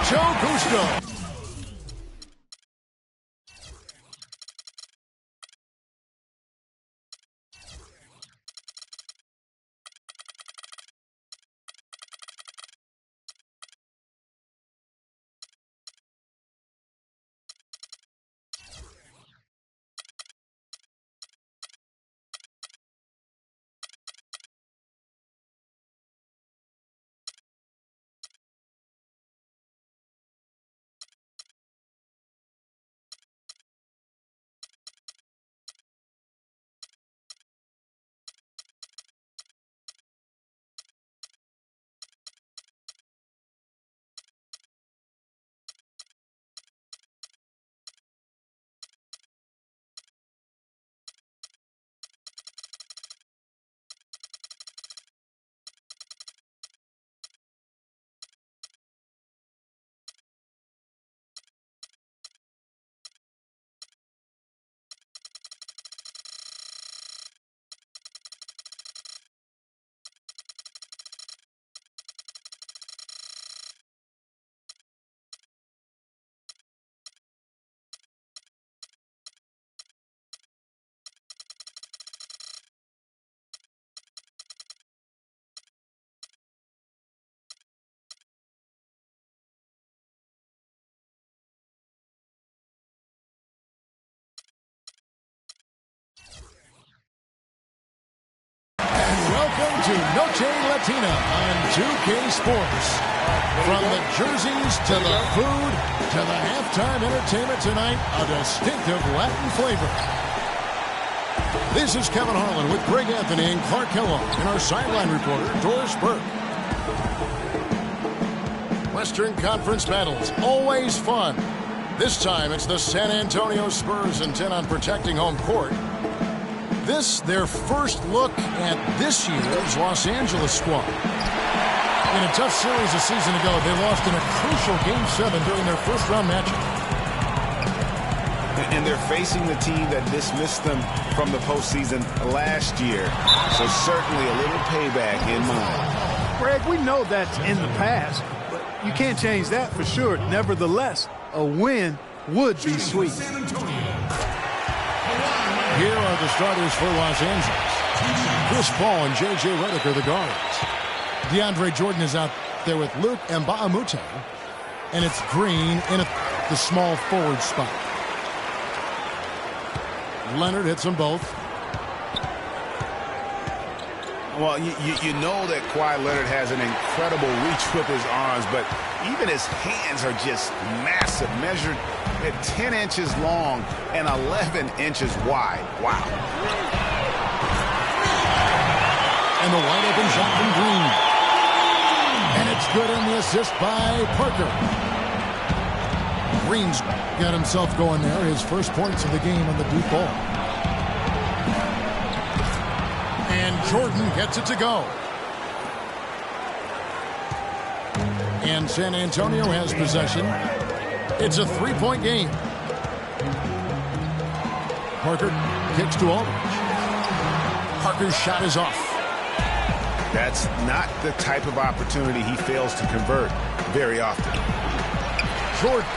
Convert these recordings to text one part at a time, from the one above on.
Mucho gusto. Welcome to Noche Latina on 2K Sports. From the jerseys to the food to the halftime entertainment tonight, a distinctive Latin flavor. This is Kevin Harlan with Greg Anthony and Clark Kellogg and our sideline reporter, Doris Burke. Western Conference battles, always fun. This time it's the San Antonio Spurs intent on protecting home court. This, their first look at this year's Los Angeles squad. In a tough series a season ago, they lost in a crucial Game 7 during their first-round matchup. And they're facing the team that dismissed them from the postseason last year. So certainly a little payback in mind. Greg, we know that's in the past, but you can't change that for sure. Nevertheless, a win would be sweet. Here are the starters for Los Angeles. Chris Paul and J.J. Redick are the guards. DeAndre Jordan is out there with Luke Mbamute. And it's Green in the small forward spot. Leonard hits them both. Well, you know that Kawhi Leonard has an incredible reach with his arms, but even his hands are just massive, measured at 10 inches long and 11 inches wide. Wow. And the wide open shot from Green. And it's good on the assist by Parker. Green's got himself going there. His first points of the game on the deep ball. And Jordan gets it to go. And San Antonio has possession. It's a three-point game. Parker kicks to Aldridge. Parker's shot is off. That's not the type of opportunity he fails to convert very often. Jordan.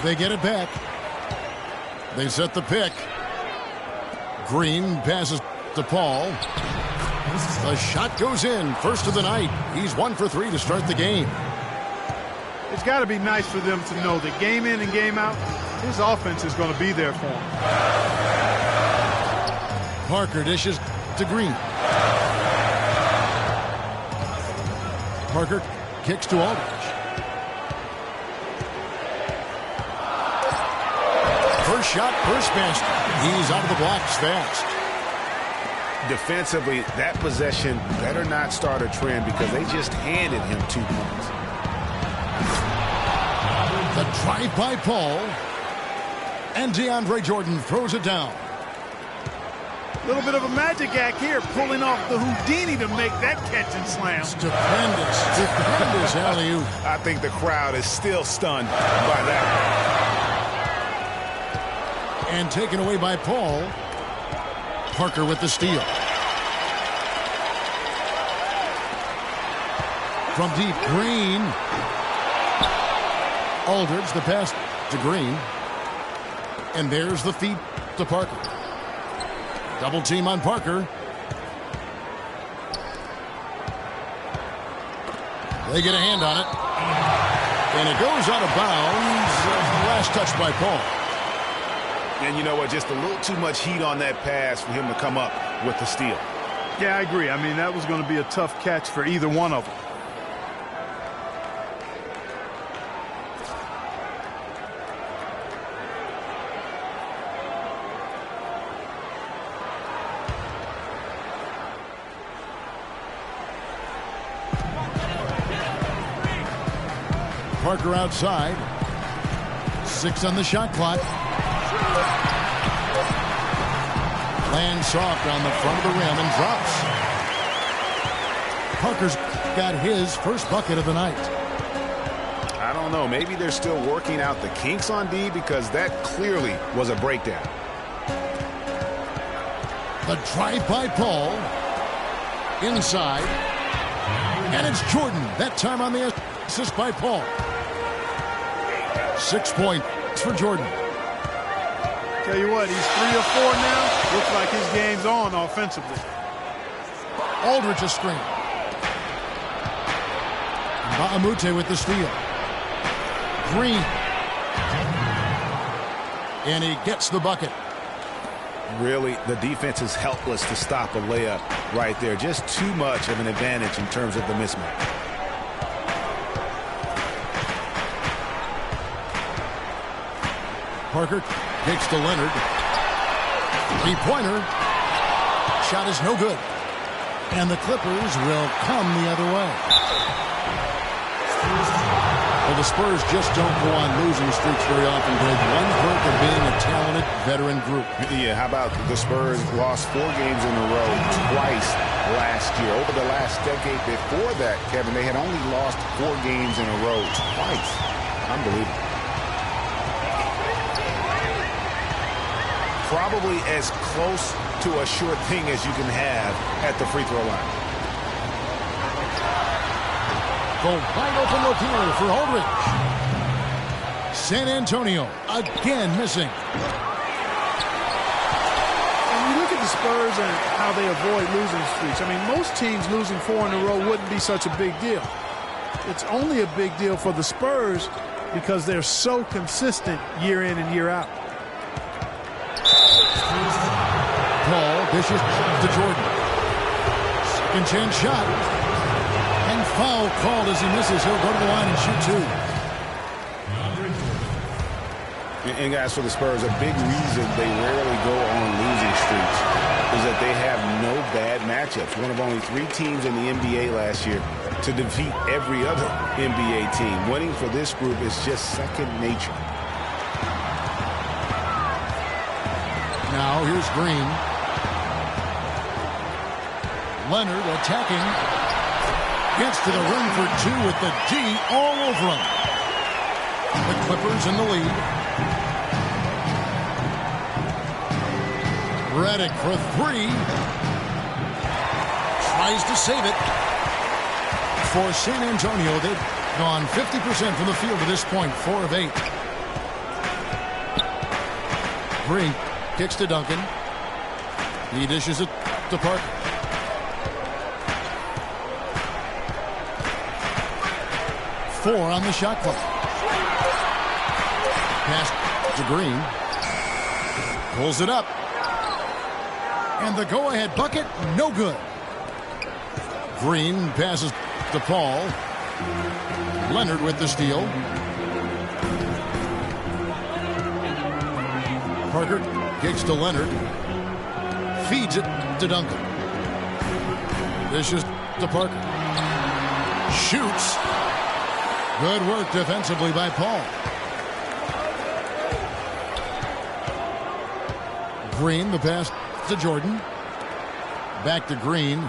They get it back. They set the pick. Green passes to Paul. The shot goes in. First of the night. He's 1 for 3 to start the game. It's got to be nice for them to know that game in and game out, his offense is going to be there for him. Parker dishes to Green. Parker kicks to Aldridge. First shot, first basket. He's out of the blocks fast. Defensively, that possession better not start a trend because they just handed him 2 points. The drive by Paul. And DeAndre Jordan throws it down. A little bit of a magic act here, pulling off the Houdini to make that catch and slam. Stupendous alley-oop. I think the crowd is still stunned by that. And taken away by Paul. Parker with the steal. from deep. Green. Aldridge, the pass to Green. And there's the feed to Parker. Double team on Parker. They get a hand on it. And it goes out of bounds. Last touch by Paul. And you know what? Just a little too much heat on that pass for him to come up with the steal. Yeah, I agree. I mean, that was going to be a tough catch for either one of them. Parker outside. 6 on the shot clock. Lands soft on the front of the rim and drops. Parker's got his first bucket of the night. I don't know. Maybe they're still working out the kinks on D, because that clearly was a breakdown. The drive by Paul. Inside. And it's Jordan. That time on the assist by Paul. 6 points for Jordan. Tell you what, he's 3 of 4 now. Looks like his game's on offensively. Aldridge a screen. Baamute with the steal. Green. And he gets the bucket. Really, the defense is helpless to stop a layup right there. Just too much of an advantage in terms of the mismatch. Parker takes to Leonard. Three-pointer. Shot is no good. And the Clippers will come the other way. Well, the Spurs just don't go on losing streaks very often, Greg. One perk of being a talented veteran group. Yeah, how about the Spurs lost 4 games in a row twice last year. Over the last decade before that, Kevin, they had only lost 4 games in a row twice. Unbelievable. Probably as close to a sure thing as you can have at the free throw line. The wide open look here for Aldridge. San Antonio again missing. And you look at the Spurs and how they avoid losing streaks. I mean, most teams losing 4 in a row wouldn't be such a big deal. It's only a big deal for the Spurs because they're so consistent year in and year out. Paul dishes to Jordan. Second chance shot. And foul called as he misses. He'll go to the line and shoot 2. And guys, for the Spurs, a big reason they rarely go on losing streaks is that they have no bad matchups. One of only 3 teams in the NBA last year to defeat every other NBA team. Winning for this group is just second nature. Now here's Green. Leonard attacking. Gets to the rim for 2 with the D all over him. The Clippers in the lead. Redick for 3. Tries to save it. For San Antonio, they've gone 50% from the field to this point. 4 of 8. Green kicks to Duncan. He dishes it to Parker. Four on the shot clock. Pass to Green. Pulls it up. And the go-ahead bucket, no good. Green passes to Paul. Leonard with the steal. Parker kicks to Leonard. Feeds it to Duncan. Dishes to Parker. Shoots. Good work defensively by Paul. Green, the pass to Jordan. Back to Green.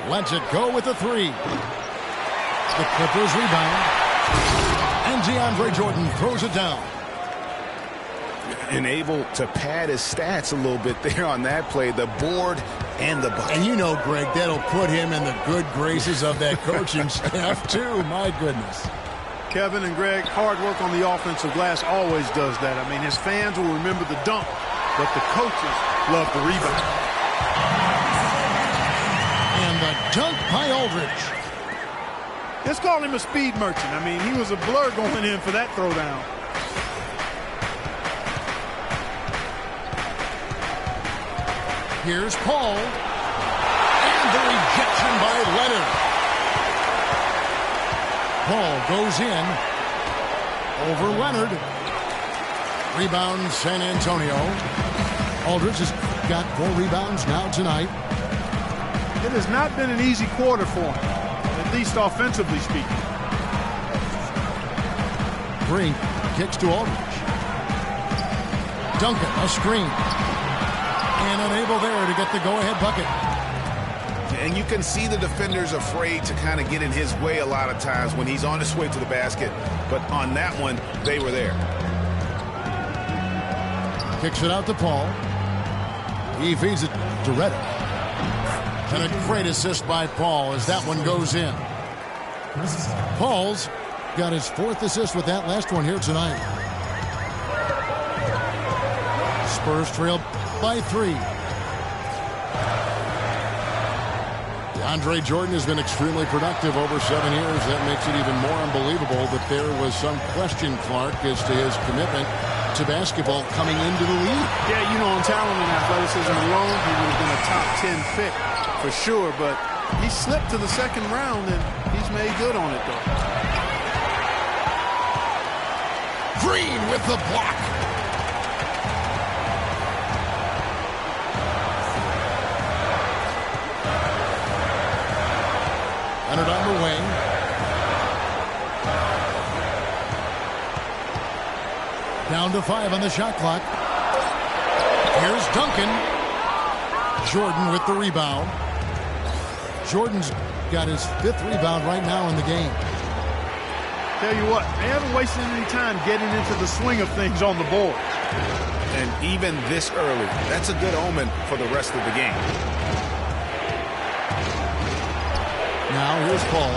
Lets it go with the 3. The Clippers rebound. And DeAndre Jordan throws it down. and able to pad his stats a little bit there on that play, the board and the bucket. And you know, Greg, that'll put him in the good graces of that coaching staff, too. My goodness. Kevin and Greg, hard work on the offensive glass always does that. I mean, his fans will remember the dunk, but the coaches love the rebound. And the dunk by Aldridge. Let's call him a speed merchant. I mean, he was a blur going in for that throwdown. Here's Paul. And the rejection by Leonard. Paul goes in. Over Leonard. Rebound San Antonio. Aldridge has got 4 rebounds now tonight. It has not been an easy quarter for him, at least offensively speaking. Green kicks to Aldridge. Duncan, a screen. And unable there to get the go-ahead bucket. And you can see the defenders afraid to kind of get in his way a lot of times when he's on his way to the basket. But on that one, they were there. Kicks it out to Paul. He feeds it to Reddick. And a great assist by Paul as that one goes in. Paul's got his 4th assist with that last one here tonight. Spurs trail by 3. DeAndre Jordan has been extremely productive over 7 years. That makes it even more unbelievable that there was some question, Clark, as to his commitment to basketball coming into the league. Yeah, you know, on talent and athleticism alone, he would have been a top 10 pick for sure, but he slipped to the 2nd round, and he's made good on it, though. Green with the block. Leonard on the wing. Down to 5 on the shot clock. Here's Duncan. Jordan with the rebound. Jordan's got his 5th rebound right now in the game. Tell you what, they haven't wasted any time getting into the swing of things on the board. And even this early, that's a good omen for the rest of the game. Now here's Paul.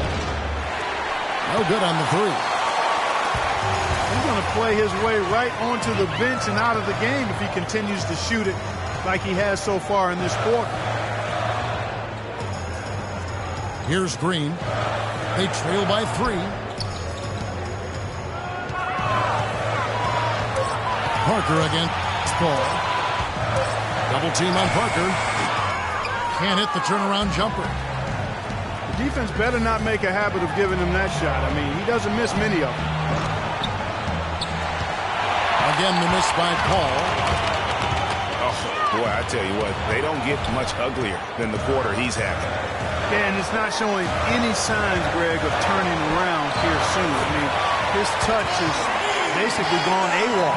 No good on the 3. He's going to play his way right onto the bench and out of the game if he continues to shoot it like he has so far in this quarter. Here's Green. They trail by 3. Parker against Paul. Double team on Parker. Can't hit the turnaround jumper. The defense better not make a habit of giving him that shot. I mean, he doesn't miss many of them. Again, the miss by Paul. Oh, boy, I tell you what, they don't get much uglier than the quarter he's having. Yeah, and it's not showing any signs, Greg, of turning around here soon. I mean, his touch is basically gone AWOL.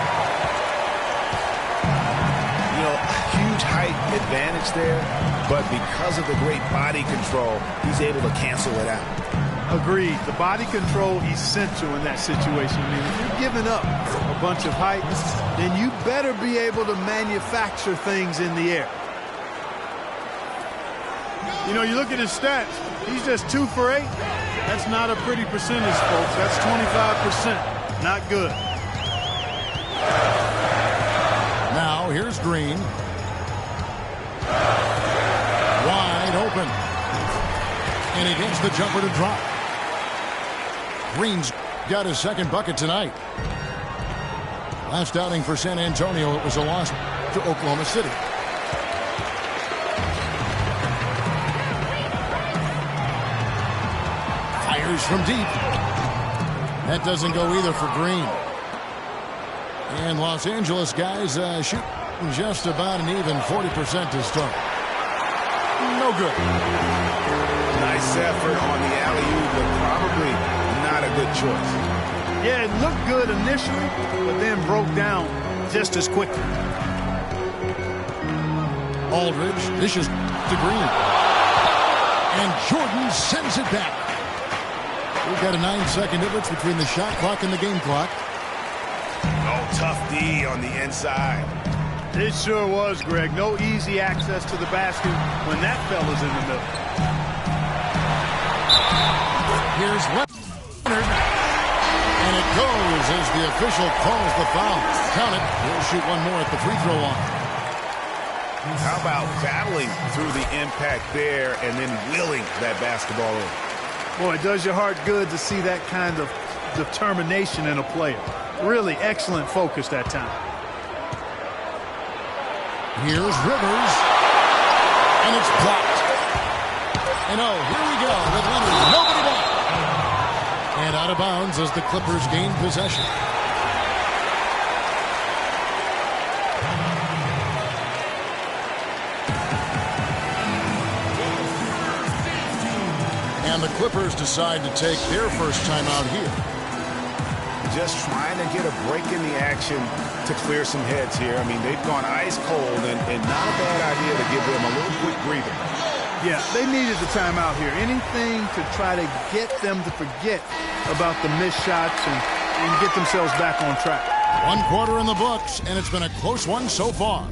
You know, huge height advantage there, but because of the great body control, he's able to cancel it out. Agreed. The body control essential in that situation. I mean, if you're giving up a bunch of height, then you better be able to manufacture things in the air. You know, you look at his stats, he's just 2 for 8. That's not a pretty percentage, folks. That's 25%. Not good. Now here's Green. Wide open. And he gets the jumper to drop. Green's got his 2nd bucket tonight. Last outing for San Antonio, it was a loss to Oklahoma City. Fires from deep. That doesn't go either for Green. And Los Angeles guys shooting just about an even 40% to start. No good. Nice effort on the alley-oop, but probably not a good choice. Yeah, it looked good initially, but then broke down just as quickly. Aldridge dishes to Green. And Jordan sends it back. We've got a 9-second difference between the shot clock and the game clock. Oh, Tough D on the inside. It sure was, Greg. No easy access to the basket when that fella's in the middle. Here's Leonard. And it goes as the official calls the foul. Count it. He'll shoot one more at the free throw line. How about battling through the impact there and then willing that basketball in? Boy, it does your heart good to see that kind of determination in a player. Really excellent focus that time. Here's Rivers. And it's blocked. And oh, here we go with Leonard. Nobody back. And out of bounds as the Clippers gain possession. And the Clippers decide to take their first time out here. Just trying to get a break in the action to clear some heads here. I mean, they've gone ice cold, and not a bad idea to give them a little quick breather. Yeah, they needed the timeout here. Anything to try to get them to forget about the missed shots and get themselves back on track. 1 quarter in the books, and it's been a close one so far.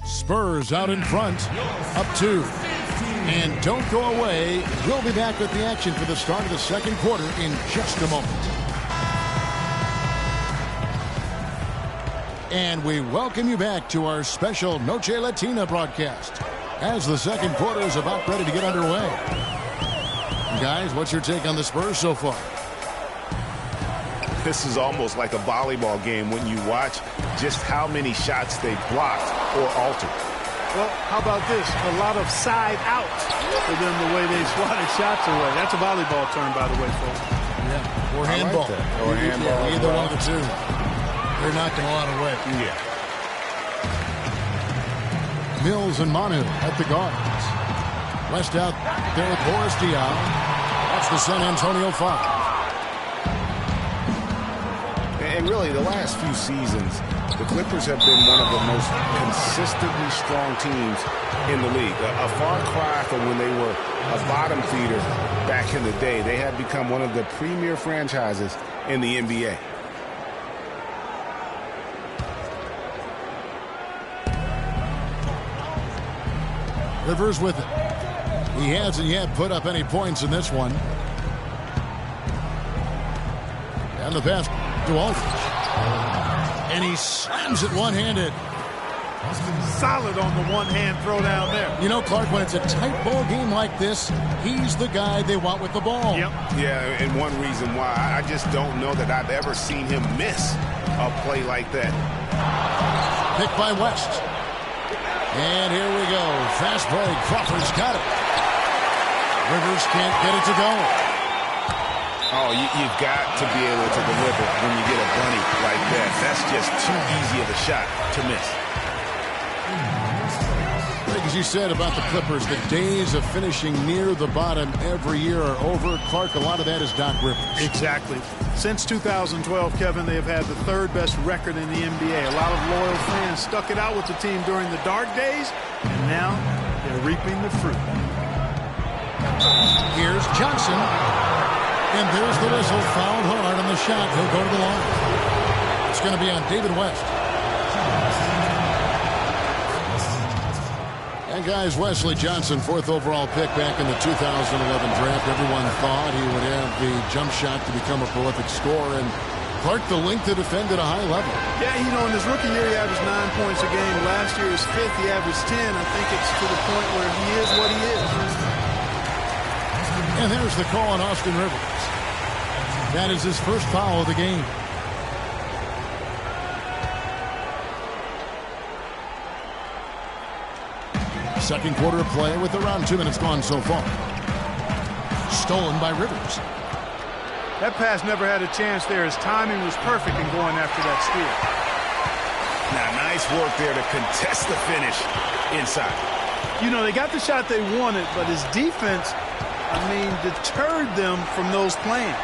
Spurs out in front, up 2. And don't go away. We'll be back with the action for the start of the second quarter in just a moment. And we welcome you back to our special Noche Latina broadcast as the second quarter is about ready to get underway. Guys, what's your take on the Spurs so far? This is almost like a volleyball game when you watch just how many shots they've blocked or altered. Well, how about this? A lot of side out for them the way they swatted shots away. That's a volleyball term, by the way, folks. Yeah, or handball. Like or handball. Either one of the two. They're knocking a lot away. Yeah. Mills and Manu at the guards. West out there with Boris Diaw. That's the San Antonio foul. And really, the last few seasons, the Clippers have been one of the most consistently strong teams in the league. A far cry from when they were a bottom feeder back in the day. They have become one of the premier franchises in the NBA. Rivers with it. He hasn't yet put up any points in this one. And the pass to Aldridge. And he slams it one-handed. Solid on the one-hand throw down there. You know, Clark, when it's a tight ball game like this, he's the guy they want with the ball. Yep. Yeah, and one reason why, I just don't know that I've ever seen him miss a play like that. Picked by West. And here we go. Fast break. Crawford's got it. Rivers can't get it to go. Oh, you've got to be able to deliver when you get a bunny like that. That's just too easy of a shot to miss. Like as you said about the Clippers, the days of finishing near the bottom every year are over. Clark, a lot of that is Doc Rivers. Exactly. Since 2012, Kevin, they have had the third best record in the NBA. A lot of loyal fans stuck it out with the team during the dark days, and now they're reaping the fruit. Here's Johnson. And there's the whistle. Fouled hard on the shot. He'll go to the line. It's going to be on David West. And guys, Wesley Johnson, 4th overall pick back in the 2011 draft. Everyone thought he would have the jump shot to become a prolific scorer. And Clark, the length to defend at a high level. Yeah, you know, in his rookie year, he averaged 9 points a game. Last year, his 5th, he averaged 10. I think it's to the point where he is what he is. And there's the call on Austin Rivers. That is his first foul of the game. Second quarter of play with around 2 minutes gone so far. Stolen by Rivers. That pass never had a chance there. His timing was perfect in going after that steal. Now, nice work there to contest the finish inside. You know, they got the shot they wanted, but his defense, deterred them from those playing.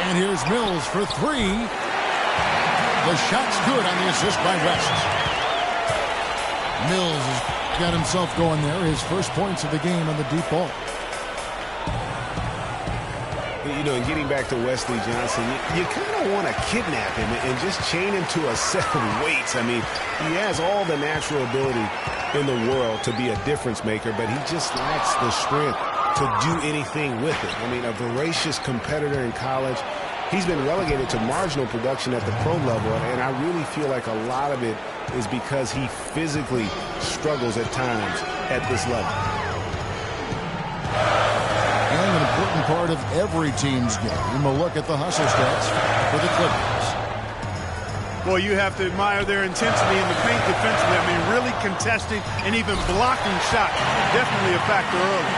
And here's Mills for 3. The shot's good on the assist by West. Mills has got himself going there. His first points of the game on the deep ball. you know, getting back to Wesley Johnson, you kind of want to kidnap him and just chain him to a set of weights. I mean, he has all the natural ability in the world to be a difference maker, but he just lacks the strength to do anything with it. I mean, a voracious competitor in college. He's been relegated to marginal production at the pro level, and I really feel like a lot of it is because he physically struggles at times at this level. And an important part of every team's game, a look at the hustle stats for the Clippers. Boy, you have to admire their intensity in the paint defensively. I mean, really contesting and even blocking shots. Definitely a factor early.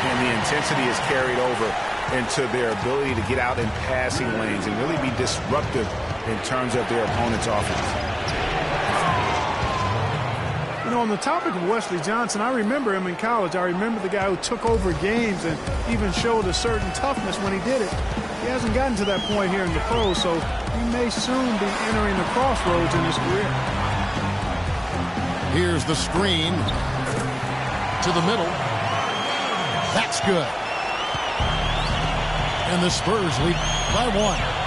And the intensity is carried over into their ability to get out in passing lanes and really be disruptive in terms of their opponent's offense. You know, on the topic of Wesley Johnson, I remember him in college. I remember the guy who took over games and even showed a certain toughness when he did it. He hasn't gotten to that point here in the pros, so he may soon be entering the crossroads in his career. Here's the screen to the middle. That's good. And the Spurs lead by 1.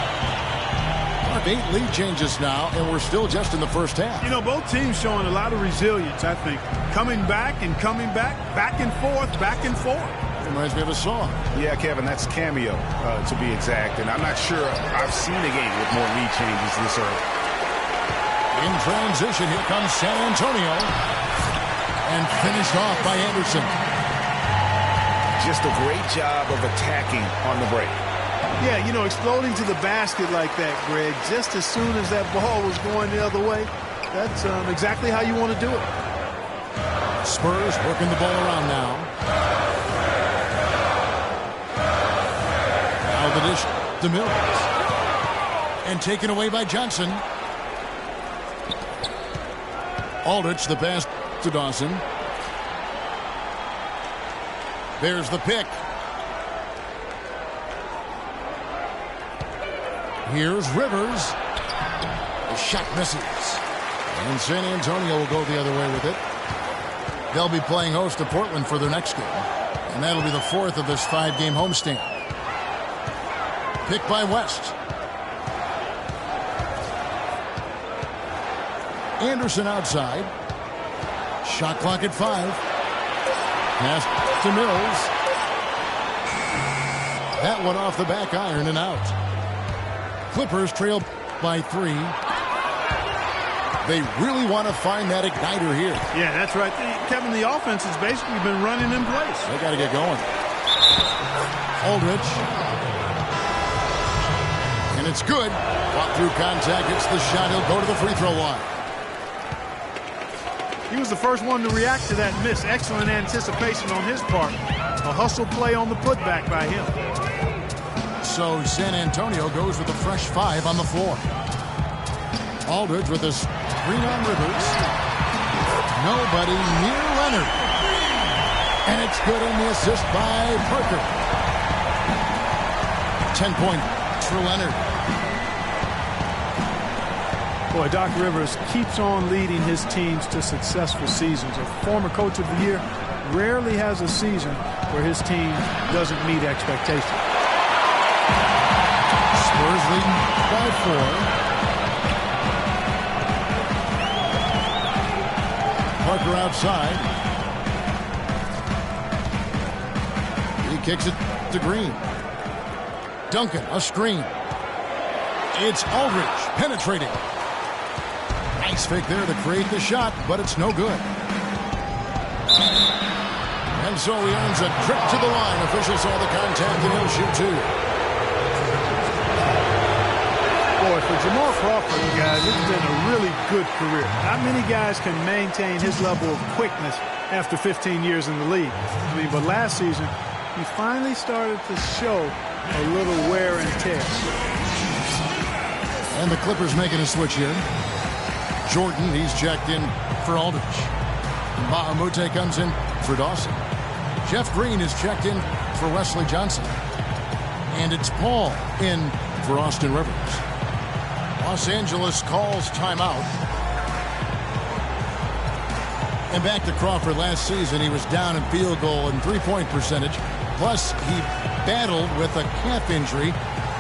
8 lead changes now, and we're still just in the first half. You know, both teams showing a lot of resilience, I think. Coming back and coming back, back and forth, back and forth. Reminds me of a song. Yeah, Kevin, that's Cameo, to be exact. And I'm not sure I've seen a game with more lead changes this early. In transition, here comes San Antonio. And finished off by Anderson. Just a great job of attacking on the break. Yeah, you know, exploding to the basket like that, Greg, just as soon as that ball was going the other way, that's exactly how you want to do it. Spurs working the ball around now. Now the dish to Mills. And taken away by Johnson. Aldridge, the pass to Dawson. There's the pick. Here's Rivers. The shot misses. And San Antonio will go the other way with it. They'll be playing host to Portland for their next game. And that'll be the 4th of this 5-game homestand. Pick by West. Anderson outside. Shot clock at 5. Pass to Mills. That one off the back iron and out. Clippers trail by 3. They really want to find that igniter here. Yeah, that's right. Kevin, the offense has basically been running in place. They got to get going. Aldridge. And it's good. Walk through contact, hits the shot. He'll go to the free throw line. He was the first one to react to that miss. Excellent anticipation on his part. A hustle play on the putback by him. So San Antonio goes with a fresh 5 on the floor. Aldridge with a screen on Rivers. Nobody near Leonard. And it's good on the assist by Parker. 10 points for Leonard. Boy, Doc Rivers keeps on leading his teams to successful seasons. A former coach of the year rarely has a season where his team doesn't meet expectations. Spurs leading by 4. Parker outside. He kicks it to Green. Duncan, a screen. It's Aldridge penetrating. Nice fake there to create the shot, but it's no good. And so he earns a trip to the line. Officials saw the contact and he'll shoot 2. Boy, for Jamal Crawford, guys, it's been a really good career. Not many guys can maintain his level of quickness after 15 years in the league. I mean, but last season, he finally started to show a little wear and tear. And the Clippers making a switch here. Jordan, he's checked in for Aldridge. Bahamute comes in for Dawson. Jeff Green is checked in for Wesley Johnson. And it's Paul in for Austin Rivers. Los Angeles calls timeout. And back to Crawford last season, he was down in field goal and 3-point percentage. Plus, he battled with a calf injury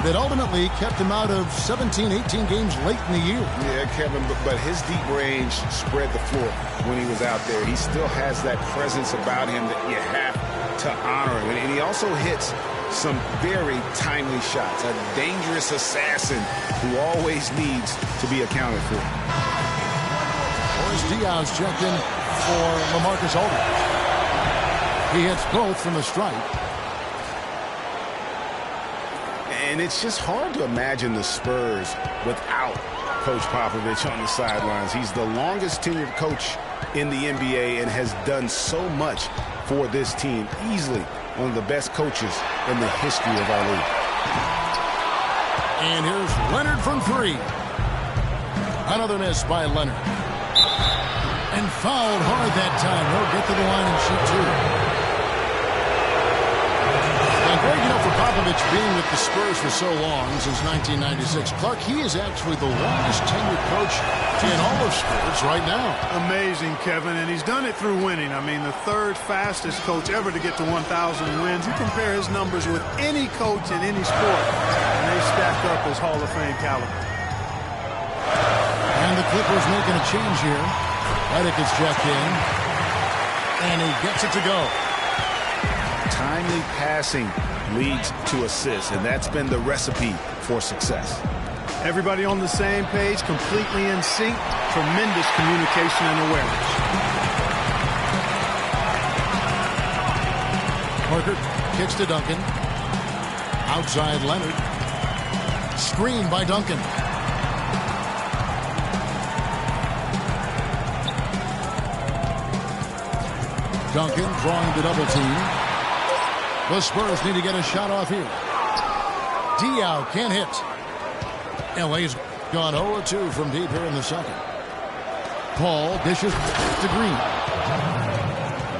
that ultimately kept him out of 17, 18 games late in the year. Yeah, Kevin, but his deep range spread the floor when he was out there. He still has that presence about him that you have to honor him. And he also hits some very timely shots. A dangerous assassin who always needs to be accounted for. Boris Diaw's checked in for LaMarcus Aldridge. He hits both from the stripe. And it's just hard to imagine the Spurs without Coach Popovich on the sidelines. He's the longest tenured coach in the NBA and has done so much for this team. Easily one of the best coaches in the history of our league. And here's Leonard from three. Another miss by Leonard. And fouled hard that time. He'll get to the line and shoot two. And Greg, you know, for Popovich being with the Spurs for so long, since 1996, Clark, he is actually the longest tenured coach in all of Spurs right now. Amazing, Kevin, and he's done it through winning. I mean, the third fastest coach ever to get to 1,000 wins. You compare his numbers with any coach in any sport, and they stack up as Hall of Fame caliber. And the Clippers making a change here. Redick is checked in, and he gets it to go. Timely passing leads to assists, and that's been the recipe for success. Everybody on the same page, completely in sync, tremendous communication and awareness. Parker kicks to Duncan. Outside Leonard. Screen by Duncan. Duncan drawing the double team. The Spurs need to get a shot off here. Diaw can't hit. LA's gone 0-2 from deep here in the second. Paul dishes to Green.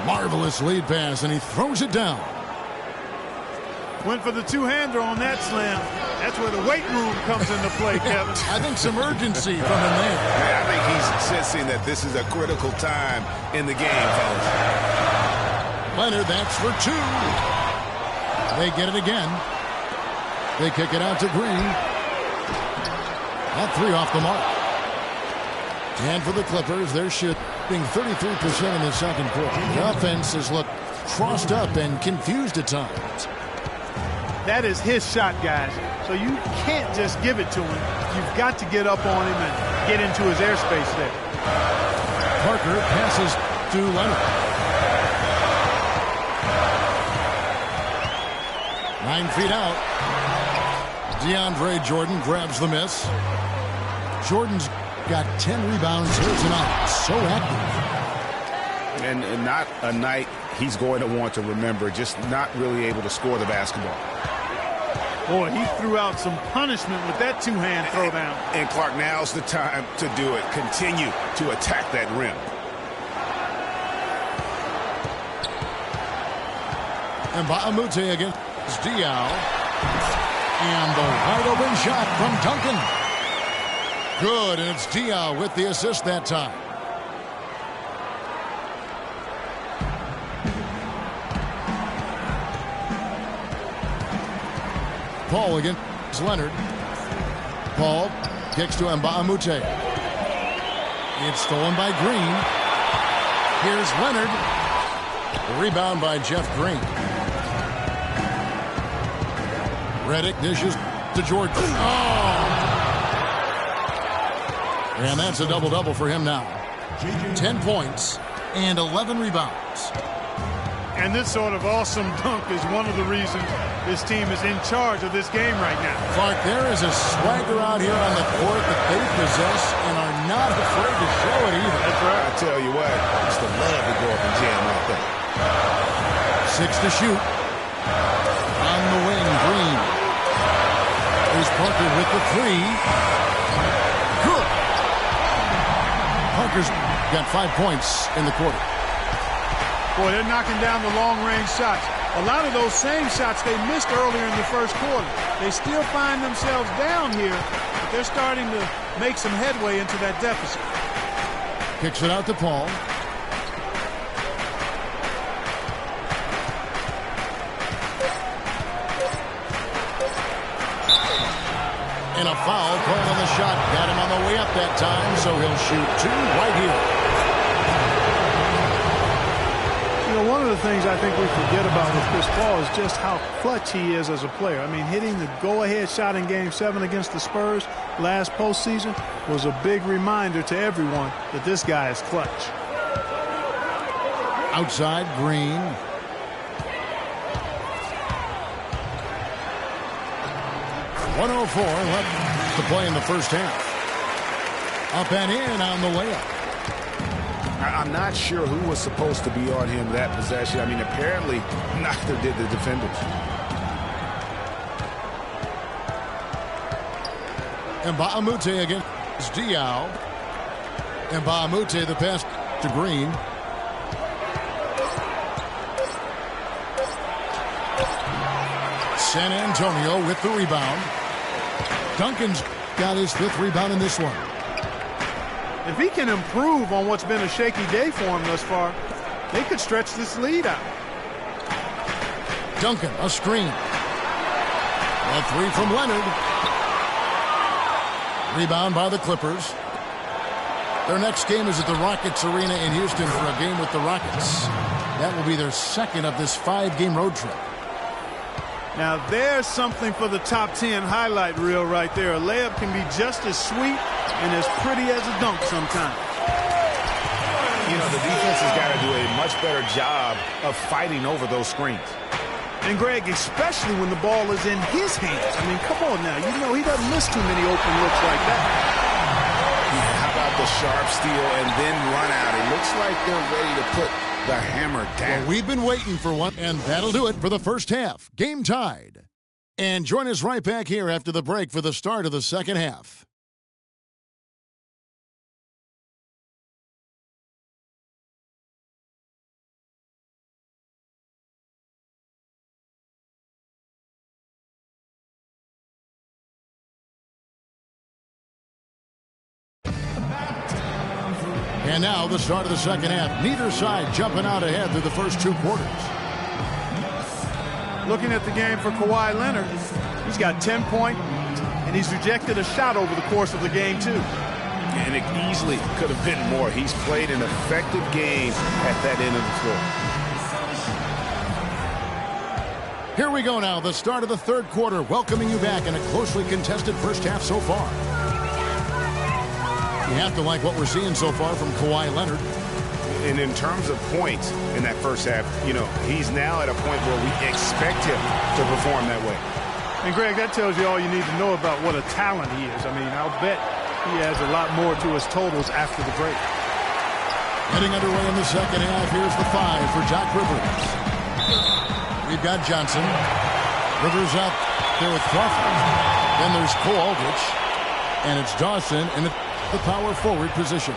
Marvelous lead pass, and he throws it down. Went for the two-hander on that slam. That's where the weight room comes into play, Kevin. I think some urgency from him there. Yeah, I think he's sensing that this is a critical time in the game, fellas. Leonard, that's for two. They get it again. They kick it out to Green. That three off the mark. And for the Clippers, they're shooting 33% in the second quarter. The offense has looked crossed up and confused at times. That is his shot, guys. So you can't just give it to him. You've got to get up on him and get into his airspace there. Parker passes to Leonard. 9 feet out. DeAndre Jordan grabs the miss. Jordan's got 10 rebounds here tonight. So active. And not a night he's going to want to remember, just not really able to score the basketball. Boy, he threw out some punishment with that two-hand throwdown. And Clark, now's the time to do it. Continue to attack that rim. And Baamute against Diaw. And the wide open shot from Duncan. Good, and it's Diaw with the assist that time. Paul against Leonard. Paul kicks to Baamute. It's stolen by Green. Here's Leonard. The rebound by Jeff Green. Redick dishes to Jordan. Oh! And that's a double-double for him now. 10 points and 11 rebounds. And this sort of awesome dunk is one of the reasons this team is in charge of this game right now. Clark, there is a swagger out here on the court that they possess and are not afraid to show it either. That's right. I tell you what, it's the love to go up and jam like that. 6 to shoot. On the wing, Green. Here's Parker with the three. Good. Parker's got 5 points in the quarter. Boy, they're knocking down the long-range shots. A lot of those same shots they missed earlier in the first quarter. They still find themselves down here, but they're starting to make some headway into that deficit. Kicks it out to Paul. that time, so he'll shoot 2 right here. You know, one of the things I think we forget about with Chris Paul is just how clutch he is as a player. I mean, hitting the go-ahead shot in Game 7 against the Spurs last postseason was a big reminder to everyone that this guy is clutch. Outside, Green. .104 left to play in the first half. Up and in on the layup. I'm not sure who was supposed to be on him that possession. I mean, apparently neither did the defenders. Mbamute against Diaw. Mbamute, the pass to Green. San Antonio with the rebound. Duncan's got his 5th rebound in this one. If he can improve on what's been a shaky day for him thus far, they could stretch this lead out. Duncan, a screen. A 3 from Leonard. Rebound by the Clippers. Their next game is at the Rockets Arena in Houston for a game with the Rockets. That will be their 2nd of this 5-game road trip. Now there's something for the top 10 highlight reel right there. A layup can be just as sweet and as pretty as a dunk sometimes. You know, the defense has got to do a much better job of fighting over those screens. And Greg, especially when the ball is in his hands. I mean, come on now. You know he doesn't miss too many open looks like that. Yeah, how about the sharp steal and then run out? It looks like they're ready to put the hammer down. Well, we've been waiting for one, and that'll do it for the first half. Game tied. And join us right back here after the break for the start of the second half. And now the start of the second half. Neither side jumping out ahead through the first 2 quarters. Looking at the game for Kawhi Leonard, he's got 10 points, and he's rejected a shot over the course of the game, too. And it easily could have been more. He's played an effective game at that end of the floor. Here we go now, the start of the 3rd quarter, welcoming you back in a closely contested first half so far. You have to like what we're seeing so far from Kawhi Leonard. And in terms of points in that first half, you know, he's now at a point where we expect him to perform that way. And, Greg, that tells you all you need to know about what a talent he is. I mean, I'll bet he adds a lot more to his totals after the break. Getting underway in the second half, here's the 5 for Doc Rivers. We've got Johnson. Rivers out there with Crawford. Then there's Cole Aldrich. And it's Dawson in the power forward position.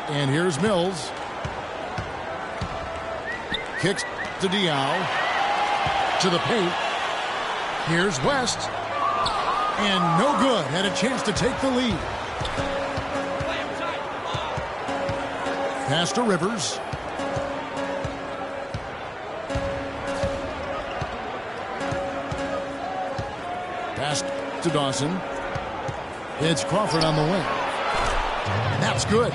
And here's Mills. Kicks to Diaw. To the paint. Here's West. And no good. Had a chance to take the lead. Pass to Rivers. Pass to Dawson. It's Crawford on the wing. That's good.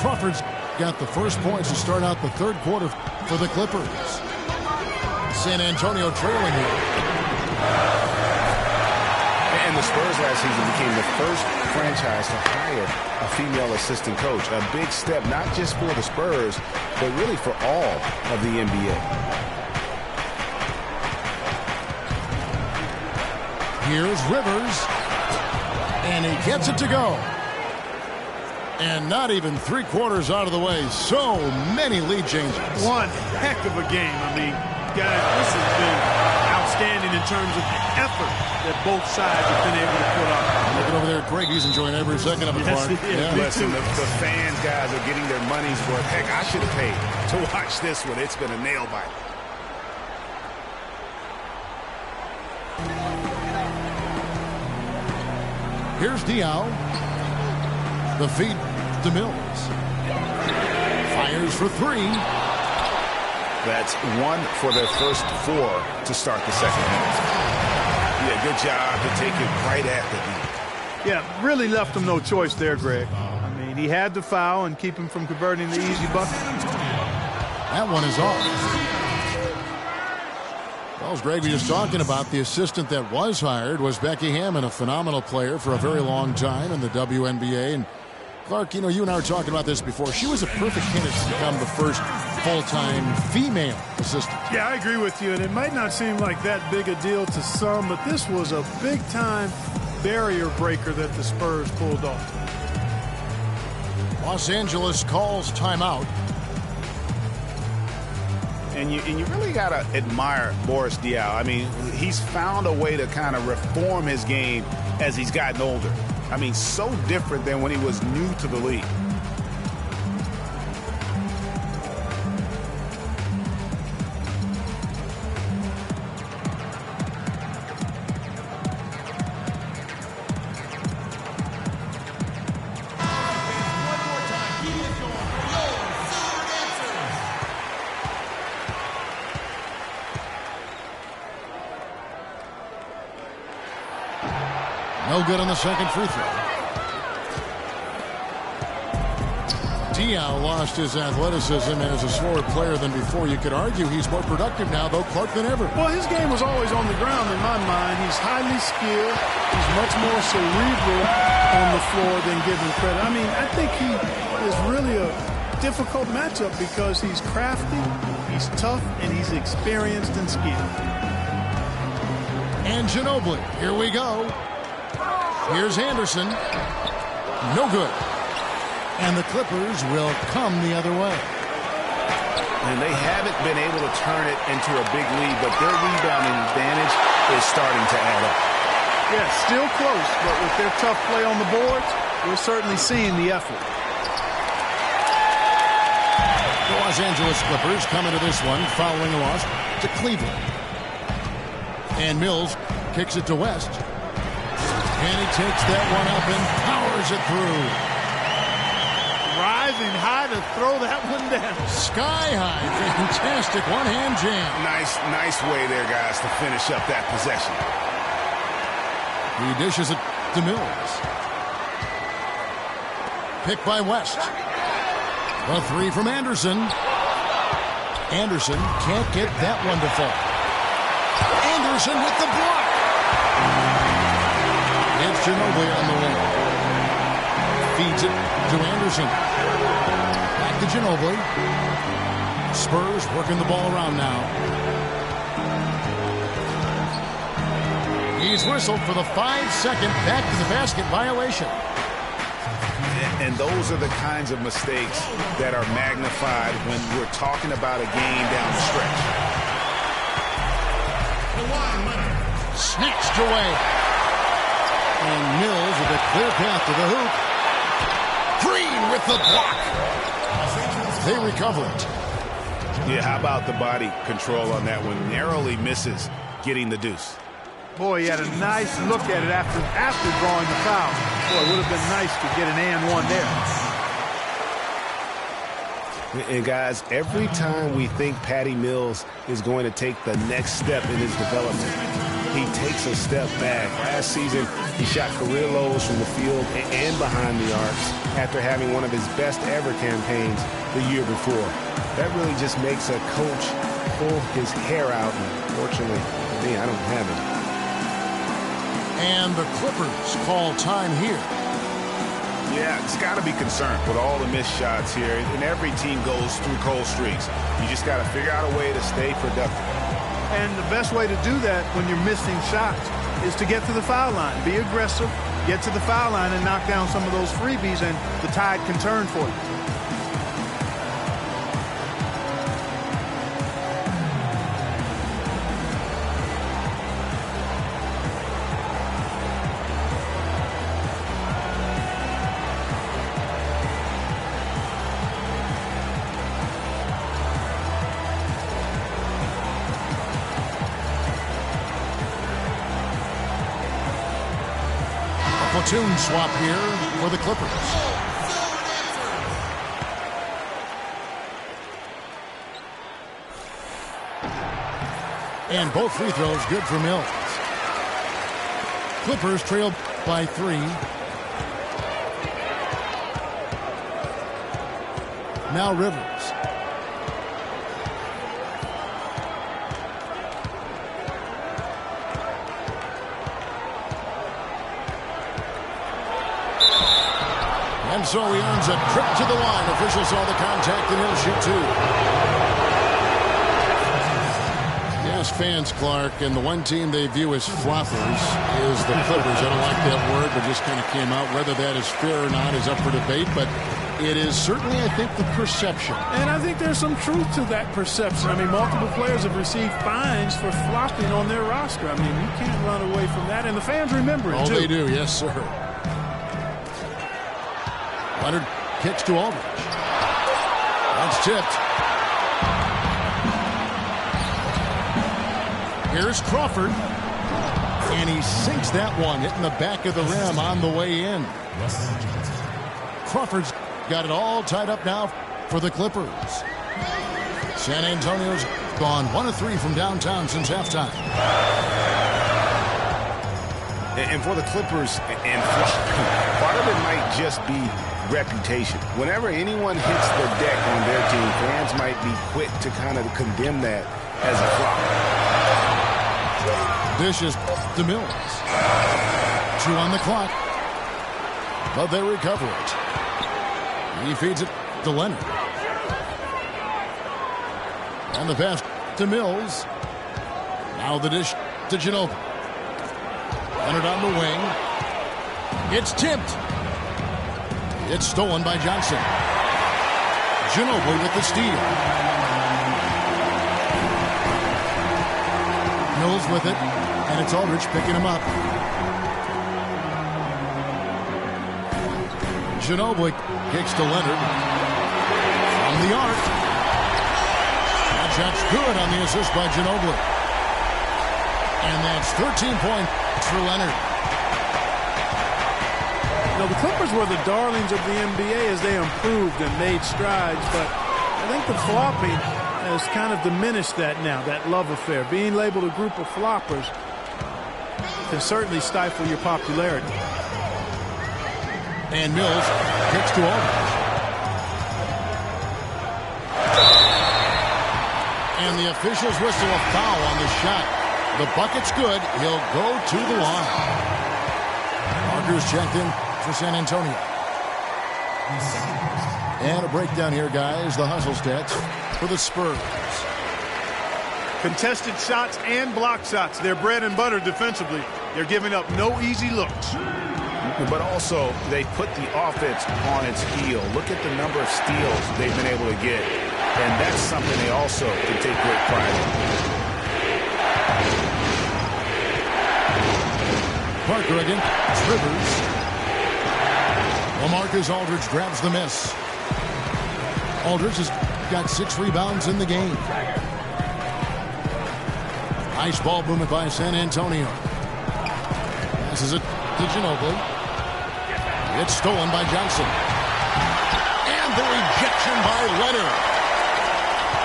Crawford's got the first points to start out the 3rd quarter for the Clippers. San Antonio trailing here. And the Spurs last season became the first franchise to hire a female assistant coach. A big step, not just for the Spurs, but really for all of the NBA. Here's Rivers. And he gets it to go. And not even 3/4 out of the way. So many lead changes. One heck of a game. I mean, guys, this has been outstanding in terms of the effort that both sides have been able to put up. Looking over there at Craig, he's enjoying every second of it. Yes, he is. Me Listen, too. the fans, guys, are getting their money's worth. Heck, I should have paid to watch this one. It's been a nail biter. Here's Diaw. The feed to Mills. Fires for three. That's one for their first four to start the second half. Yeah, good job to take it right at the lead. Yeah, really left him no choice there, Greg. I mean, he had to foul and keep him from converting the easy bucket. That one is off. Well, as Greg was just talking about, the assistant that was hired was Becky Hammond, a phenomenal player for a very long time in the WNBA. And Clark, you know, you and I were talking about this before. She was a perfect candidate to become the first full-time female assistant. Yeah, I agree with you, and it might not seem like that big a deal to some, but this was a big-time barrier breaker that the Spurs pulled off. Los Angeles calls timeout. And you really got to admire Boris Diaw. I mean, he's found a way to kind of reform his game as he's gotten older. I mean, so different than when he was new to the league. No good on the second free throw. Diaw lost his athleticism and is a slower player than before. You could argue he's more productive now, though, Clark, than ever. Well, his game was always on the ground in my mind. He's highly skilled. He's much more cerebral on the floor than given credit. I mean, I think he is really a difficult matchup because he's crafty, he's tough, and he's experienced and skilled. And Ginobili, here we go. Here's Anderson. No good. And the Clippers will come the other way. And they haven't been able to turn it into a big lead, but their rebounding advantage is starting to add up. Yeah, still close, but with their tough play on the boards, we're certainly seeing the effort. The Los Angeles Clippers come into this one following a loss to Cleveland. And Mills kicks it to West. And he takes that one up and powers it through. Rising high to throw that one down. Sky high. Fantastic one-hand jam. Nice way there, guys, to finish up that possession. He dishes it to Mills. Picked by West. A three from Anderson. Anderson can't get that one to fall. Anderson with the block. It's Ginobili on the wing. Feeds it to Anderson. Back to Ginobili. Spurs working the ball around now. He's whistled for the 5-second back to the basket violation. And those are the kinds of mistakes that are magnified when we're talking about a game down the stretch. Snatched away. And Mills with a clear path to the hoop. Green with the block. They recover it. Yeah, how about the body control on that one? Narrowly misses getting the deuce. Boy, he had a nice look at it after drawing the foul. Boy, it would have been nice to get an and one there. And guys, every time we think Patty Mills is going to take the next step in his development, he takes a step back. Last season, he shot career lows from the field and behind the arcs after having one of his best ever campaigns the year before. That really just makes a coach pull his hair out. And fortunately for me, I don't have it. And the Clippers call time here. Yeah, it's got to be concerned with all the missed shots here. And every team goes through cold streaks. You just got to figure out a way to stay productive. And the best way to do that when you're missing shots is to get to the foul line. Be aggressive, get to the foul line, and knock down some of those freebies, and the tide can turn for you. Platoon swap here for the Clippers. And both free throws good for Mills. Clippers trail by 3. Now Rivers. And so he earns a trip to the line. Officials saw the contact and he'll shoot 2. Yes, fans, Clark, and the one team they view as floppers is the Clippers. I don't like that word, but just kind of came out. Whether that is fair or not is up for debate, but it is certainly, I think, the perception. And I think there's some truth to that perception. I mean, multiple players have received fines for flopping on their roster. I mean, you can't run away from that, and the fans remember it, too. Oh, they do, yes, sir. Leonard kicks to Aldridge. That's tipped. Here's Crawford. And he sinks that one, hitting the back of the rim on the way in. Crawford's got it all tied up now for the Clippers. San Antonio's gone 1 of 3 from downtown since halftime. And for the Clippers, and part of it might just be reputation. Whenever anyone hits the deck on their team, fans might be quick to kind of condemn that as a flop. Dishes to Mills. 2 on the clock. But they recover it. He feeds it to Leonard. And the pass to Mills. Now the dish to Ginobili. Leonard on the wing. It's tipped. It's stolen by Johnson. Ginobili with the steal. Mills with it. And it's Aldridge picking him up. Ginobili kicks to Leonard. From the arc. That shot's good on the assist by Ginobili. And that's 13 points for Leonard. You know, the Clippers were the darlings of the NBA as they improved and made strides, but I think the flopping has kind of diminished that now, that love affair. Being labeled a group of floppers can certainly stifle your popularity. And Mills kicks to Aldridge. And the officials whistle a foul on the shot. The bucket's good. He'll go to the line. Markers checked in for San Antonio. And a breakdown here, guys. The hustle stats for the Spurs. Contested shots and block shots. They're bread and butter defensively. They're giving up no easy looks. But also, they put the offense on its heel. Look at the number of steals they've been able to get. And that's something they also can take great pride in. Parker against Rivers. LaMarcus Aldridge grabs the miss. Aldridge has got 6 rebounds in the game. Nice ball movement by San Antonio. Passes it to Ginobili. It's stolen by Johnson. And the rejection by Leonard.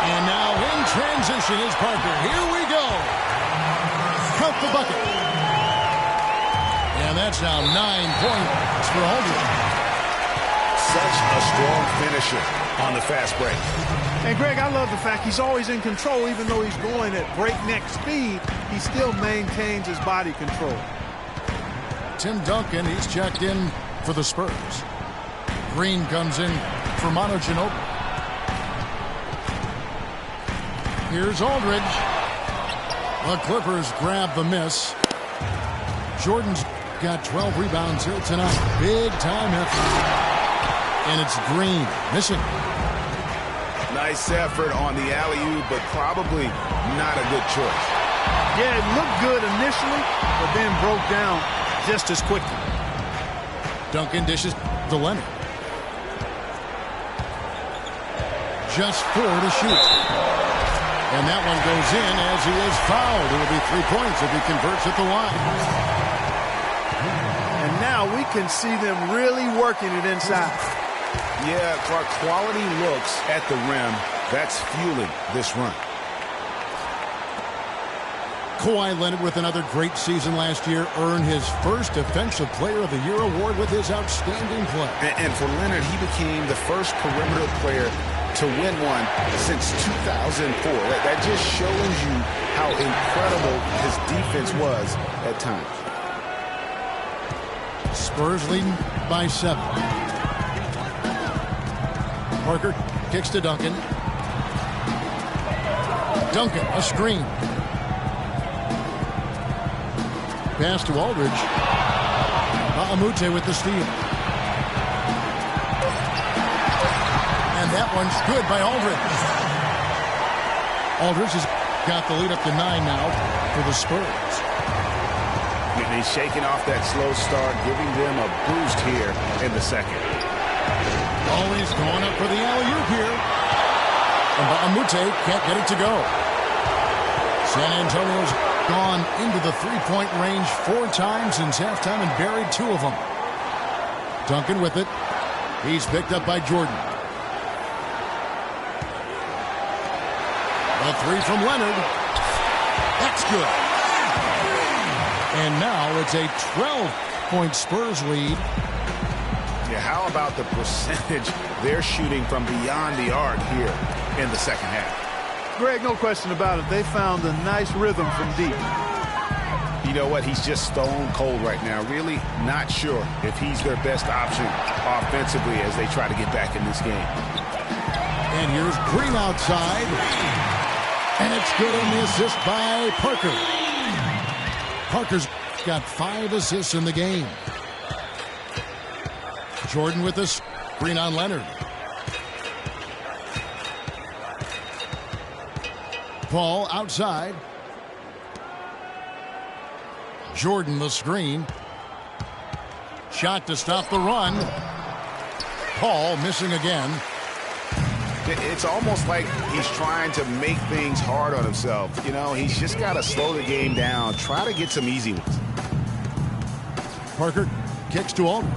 And now in transition is Parker. Here we go. Count the bucket. And that's now 9 points for Aldridge. Such a strong finisher on the fast break. And Greg, I love the fact he's always in control. Even though he's going at breakneck speed, he still maintains his body control. Tim Duncan, he's checked in for the Spurs. Green comes in for Manu Ginobili. Here's Aldridge. The Clippers grab the miss. Jordan's got 12 rebounds here tonight. Big time effort. And it's Green missing. Nice effort on the alley-oop, but probably not a good choice. Yeah, it looked good initially, but then broke down just as quickly. Duncan dishes to Leonard. Just 4 to shoot. And that one goes in as he is fouled. It'll be 3 points if he converts at the line. And now we can see them really working it inside. Yeah, Clark, quality looks at the rim. That's fueling this run. Kawhi Leonard, with another great season last year, earned his first Defensive Player of the Year award with his outstanding play. And for Leonard, he became the first perimeter player to win one since 2004. That just shows you how incredible his defense was at times. Spurs leading by 7. Parker kicks to Duncan. Duncan, a screen. Pass to Aldridge. Amute with the steal. And that one's good by Aldridge. Aldridge has got the lead up to 9 now for the Spurs. He's shaking off that slow start, giving them a boost here in the second. Always going up for the alley-oop here. And Amute can't get it to go. San Antonio's gone into the three-point range 4 times since halftime and buried 2 of them. Duncan with it. He's picked up by Jordan. A 3 from Leonard. That's good. And now it's a 12-point Spurs lead. Yeah, how about the percentage they're shooting from beyond the arc here in the second half? Greg, no question about it. They found a nice rhythm from deep. You know what? He's just stone cold right now. Really not sure if he's their best option offensively as they try to get back in this game. And here's Green outside. And it's good on the assist by Parker. Parker's got 5 assists in the game. Jordan with this. Green on Leonard. Paul outside. Jordan the screen. Shot to stop the run. Paul missing again. It's almost like he's trying to make things hard on himself. You know, he's just got to slow the game down. Try to get some easy ones. Parker kicks to Aldridge.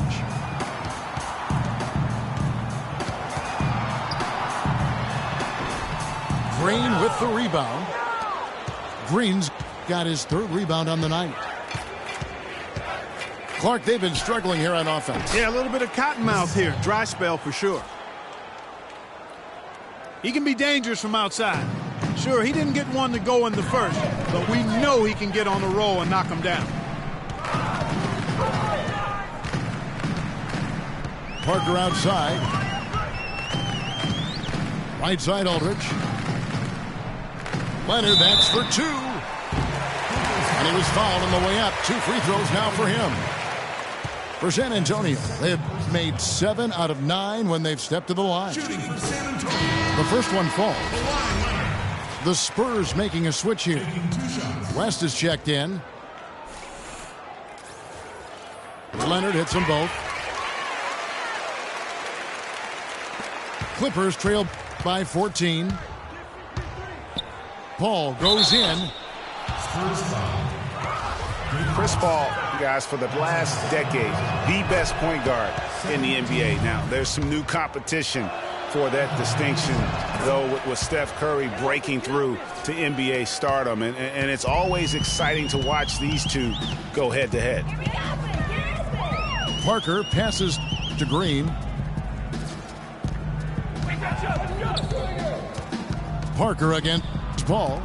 Green with the rebound. Green's got his 3rd rebound on the night. Clark, they've been struggling here on offense. Yeah, a little bit of cottonmouth here. Dry spell for sure. He can be dangerous from outside. Sure, he didn't get one to go in the first, but we know he can get on the roll and knock him down. Parker outside. Right side Aldridge. Leonard, that's for 2. And he was fouled on the way up. 2 free throws now for him. For San Antonio, they have made 7 out of 9 when they've stepped to the line. The first one falls. The Spurs making a switch here. West is checked in. Leonard hits them both. Clippers trail by 14. Paul goes in. Chris Paul, guys, for the last decade, the best point guard in the NBA. Now, there's some new competition for that distinction, though, with Steph Curry breaking through to NBA stardom. And it's always exciting to watch these two go head-to-head. Parker passes to Green. Parker against Paul.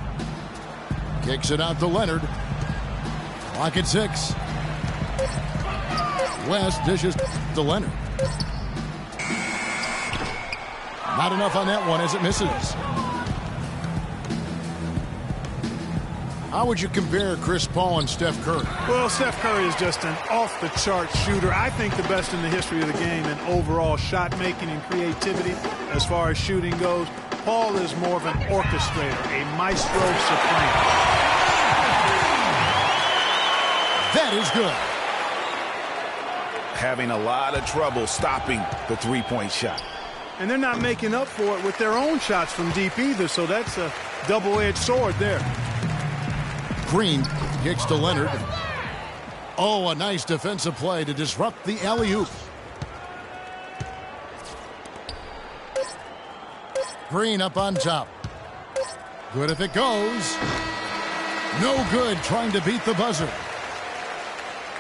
Kicks it out to Leonard. Clock at 6. West dishes to Leonard. Not enough on that one as it misses. How would you compare Chris Paul and Steph Curry? Well, Steph Curry is just an off-the-chart shooter. I think the best in the history of the game in overall shot making and creativity as far as shooting goes. Paul is more of an orchestrator, a maestro supreme. That is good. Having a lot of trouble stopping the three-point shot. And they're not making up for it with their own shots from deep either, so that's a double-edged sword there. Green kicks to Leonard. Oh, a nice defensive play to disrupt the alley-oop. Green up on top. Good if it goes. No good trying to beat the buzzer.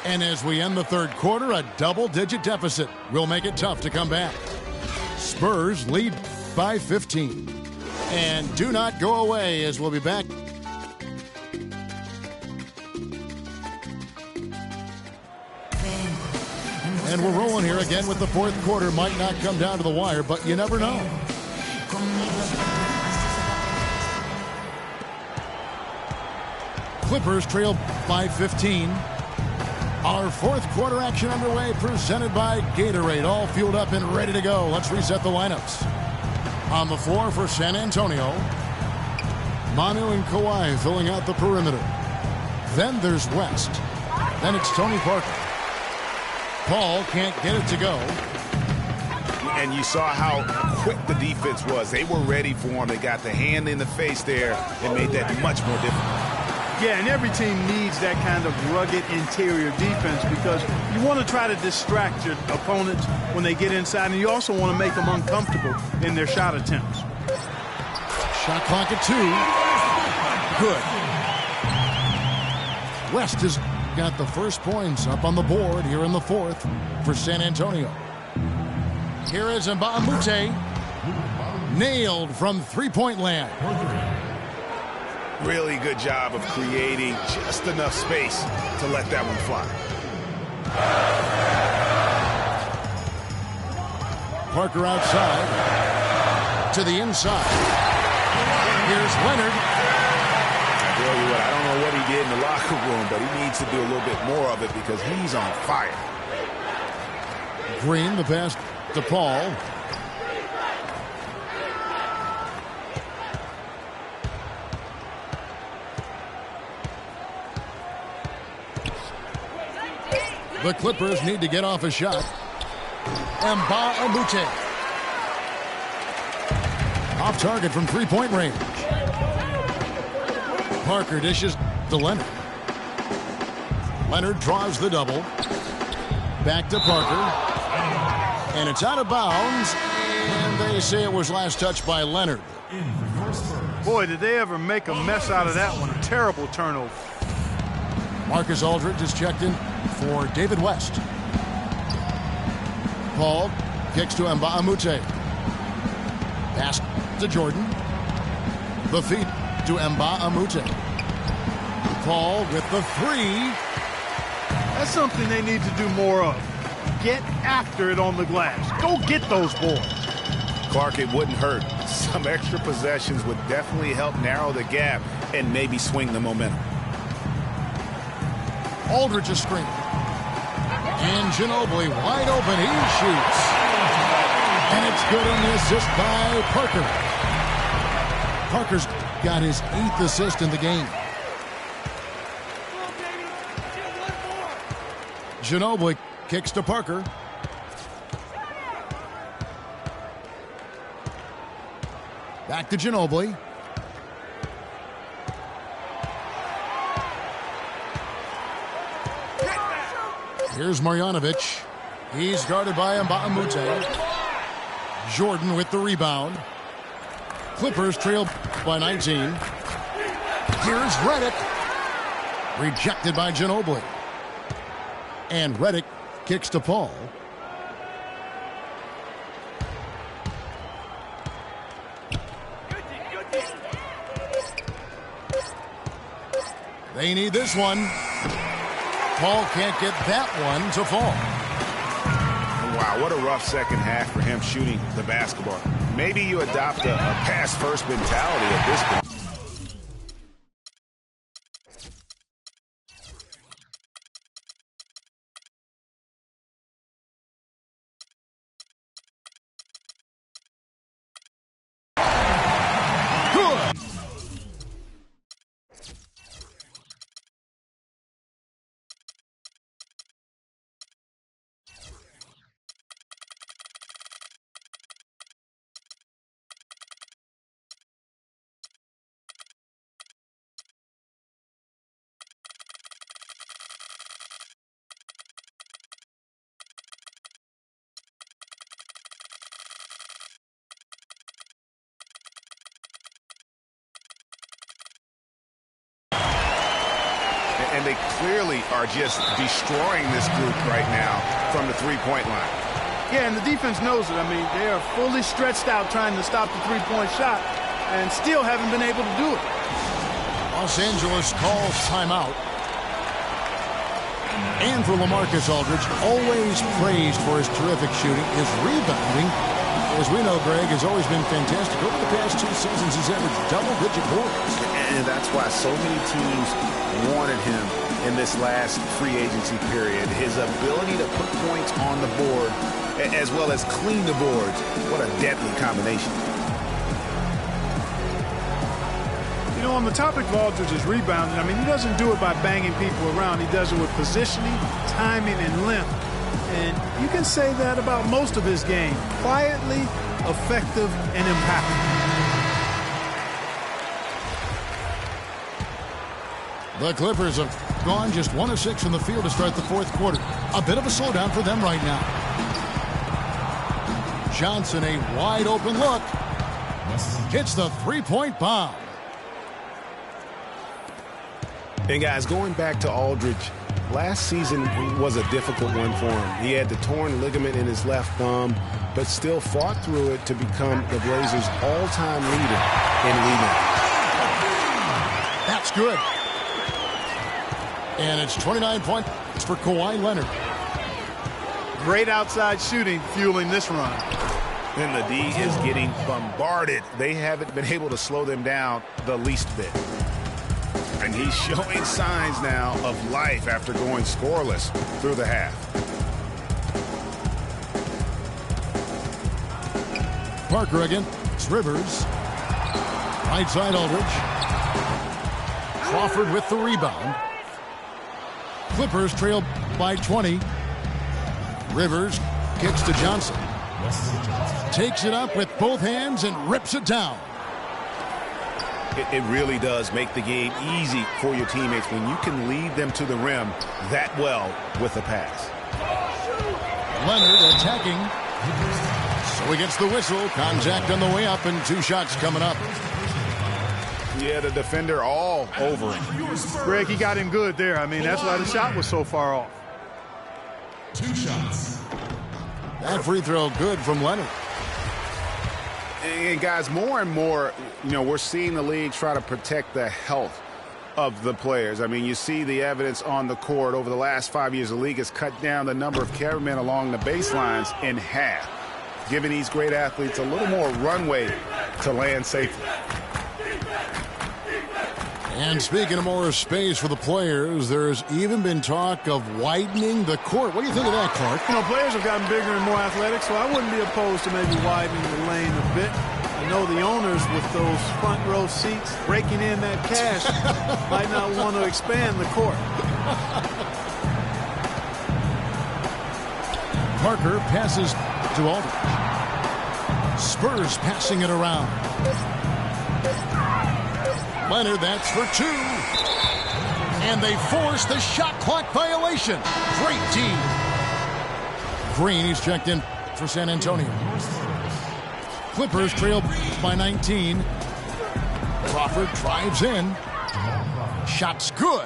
And as we end the third quarter, a double-digit deficit will make it tough to come back. Spurs lead by 15. And do not go away as we'll be back. And we're rolling here again with the fourth quarter. Might not come down to the wire, but you never know. Clippers trail by 15. Our fourth quarter action underway, presented by Gatorade. All fueled up and ready to go. Let's reset the lineups. On the floor for San Antonio, Manu and Kawhi filling out the perimeter. Then there's West. Then it's Tony Parker. Paul can't get it to go. And you saw how quick the defense was. They were ready for him. They got the hand in the face there and made that much more difficult. Yeah, and every team needs that kind of rugged interior defense because you want to try to distract your opponents when they get inside, and you also want to make them uncomfortable in their shot attempts. Shot clock at 2. Good. West has got the first points up on the board here in the fourth for San Antonio. Here is Mbamute. Nailed from three-point land. Really good job of creating just enough space to let that one fly. Parker outside to the inside. Here's Leonard. I tell you what, I don't know what he did in the locker room, but he needs to do a little bit more of it because he's on fire. Green, the pass to Paul. The Clippers need to get off a shot. Mbamute. Off target from three-point range. Parker dishes to Leonard. Leonard draws the double. Back to Parker. And it's out of bounds. And they say it was last touched by Leonard. Boy, did they ever make a mess out of that one. Terrible turnover. Marcus Aldridge is checked in for David West. Paul kicks to Mbamute. Pass to Jordan. The feed to Mbamute. Paul with the three. That's something they need to do more of. Get after it on the glass. Go get those boys. Clark, it wouldn't hurt. Some extra possessions would definitely help narrow the gap and maybe swing the momentum. Aldridge is screened. And Ginobili wide open. He shoots. And it's good on the assist by Parker. Parker's got his 8th assist in the game. Ginobili kicks to Parker. Back to Ginobili. Here's Marjanovic. He's guarded by Mbamute. Jordan with the rebound. Clippers trail by 19. Here's Redick. Rejected by Ginobili. And Redick kicks to Paul. They need this one. Paul can't get that one to fall. Wow, what a rough second half for him shooting the basketball. Maybe you adopt a pass-first mentality at this point. and they clearly are just destroying this group right now from the three-point line. Yeah, and the defense knows it. I mean, they are fully stretched out trying to stop the three-point shot and still haven't been able to do it. Los Angeles calls timeout. And for LaMarcus Aldridge, always praised for his terrific shooting, his rebounding, as we know, Greg, has always been fantastic. Over the past 2 seasons, he's averaged double-digit boards. And that's why so many teams wanted him in this last free agency period. His ability to put points on the board as well as clean the boards. What a deadly combination. You know, on the topic of Aldridge's rebounding, I mean, he doesn't do it by banging people around. He does it with positioning, timing, and length. And you can say that about most of his game. Quietly, effective, and impactful. The Clippers have gone just 1 of 6 from the field to start the 4th quarter. A bit of a slowdown for them right now. Johnson, a wide open look. Hits the three-point bomb. And guys, going back to Aldridge, last season was a difficult one for him. He had the torn ligament in his left thumb, but still fought through it to become the Blazers' all-time leader in rebounding. That's good. And it's 29 points for Kawhi Leonard. Great outside shooting fueling this run. And the D is getting bombarded. They haven't been able to slow them down the least bit. And he's showing signs now of life after going scoreless through the half. Parker again. It's Rivers. Right side Aldridge. Crawford with the rebound. Clippers trail by 20. Rivers kicks to Johnson. Takes it up with both hands and rips it down. It really does make the game easy for your teammates when you can lead them to the rim that well with a pass. Leonard attacking. So he gets the whistle. Contact on the way up and 2 shots coming up. Yeah, the defender all over him. Greg, he got him good there. I mean, that's why the shot was so far off. 2 shots. That free throw good from Leonard. And guys, more and more, you know, we're seeing the league try to protect the health of the players. I mean, you see the evidence on the court. Over the last 5 years, the league has cut down the number of cameramen along the baselines in half, giving these great athletes a little more runway to land safely. And speaking of more space for the players, there's even been talk of widening the court. What do you think of that, Clark? You know, players have gotten bigger and more athletic, so I wouldn't be opposed to maybe widening the lane a bit. I know the owners with those front row seats raking in that cash might not want to expand the court. Parker passes to Aldridge. Spurs passing it around. Leonard, that's for 2. And they force the shot clock violation. Great D. Green, he's checked in for San Antonio. Clippers trail by 19. Crawford drives in. Shot's good.